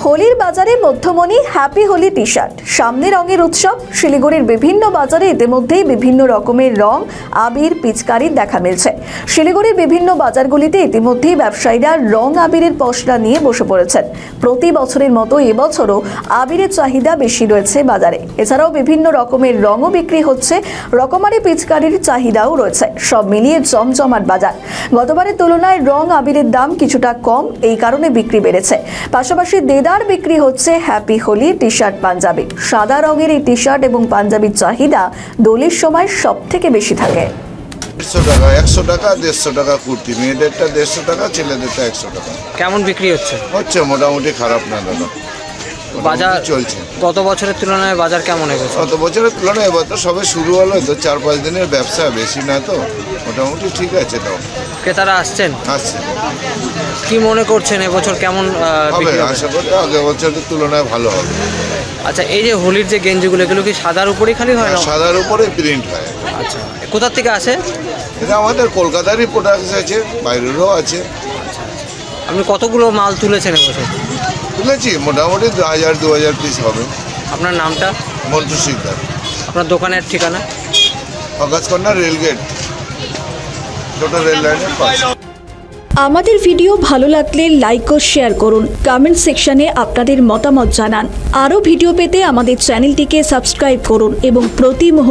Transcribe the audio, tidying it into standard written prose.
হোলির বাজারে মধ্যমণি হ্যাপি হোলি টি শার্ট। সামনে রঙের উৎসব। শিলিগুড়ির বিভিন্ন বাজারে ইতিমধ্যেই বিভিন্ন রকমের রং, আবির, পিচকারির দেখা মিলছে। শিলিগুড়ির বিভিন্ন বাজারগুলিতে ইতিমধ্যেই ব্যবসায়ীরা রং আবিরের পসরা নিয়ে বসে পড়েছেন। প্রতি বছরের মতো এবছরও আবিরের চাহিদা বেশি রয়েছে বাজারে। এছাড়াও বিভিন্ন রকমের রঙও বিক্রি হচ্ছে, রকমারি পিচকারির চাহিদাও রয়েছে। সব মিলিয়ে জমজমাট বাজার। গতবারের তুলনায় রং আবিরের দাম কিছুটা কম, এই কারণে বিক্রি বেড়েছে। পাশাপাশি দেদার বিক্রি হচ্ছে happy Holi T shirt, panjabi. সাদা রঙের এই টি শার্ট এবং পাঞ্জাবির চাহিদা দোলের সময় সব থেকে বেশি থাকে। 150 টাকা, 100 টাকা, 150 টাকা কুর্তি, মেয়েদেরটা 150 টাকা, ছেলেদেরটা 100 টাকা। কেমন বিক্রি হচ্ছে? মোটামুটি খারাপ না দাদা, বাজার চলছে। গত বছরের তুলনায় বাজার কেমন হয়েছে? গত বছরের তুলনায় এবার তো সবে শুরু হলো, তো 4-5 দিনের ব্যবসা, বেশি না তো, মোটামুটি ঠিক আছে। তাও ক্রেতারা আসছেন? আসছে। কি মনে করছেন এবছর কেমন হবে, বিক্রি হবে? আশা করি আগের বছরের তুলনায় ভালো হবে। আচ্ছা, এই যে হোলির যে গেঞ্জিগুলো, এগুলো কি সাদার উপরেই খালি হয় না? সাদার উপরে প্রিন্ট হয়। আচ্ছা, কোথা থেকে আসে? এটা আমাদের কলকাতারই প্রোডাক্ট আছে, বাইরেরও আছে। আপনি কতগুলো মাল তুলেছেন এবছর? তুলেছি মোটামুটি 1000-2000 পিস হবে। আপনার নামটা? মন্টু শিকদার। আপনার দোকানের ঠিকানা? আকাশকন্যা রেলগেট, টোটাল রেল লাইনের পাশে। আমাদের ভিডিও ভালো লাগলে লাইক ও শেয়ার করুন। কমেন্ট সেকশনে আপনাদের মতামত জানান। আরও ভিডিও পেতে আমাদের চ্যানেলটিকে সাবস্ক্রাইব করুন এবং প্রতি মুহূর্তে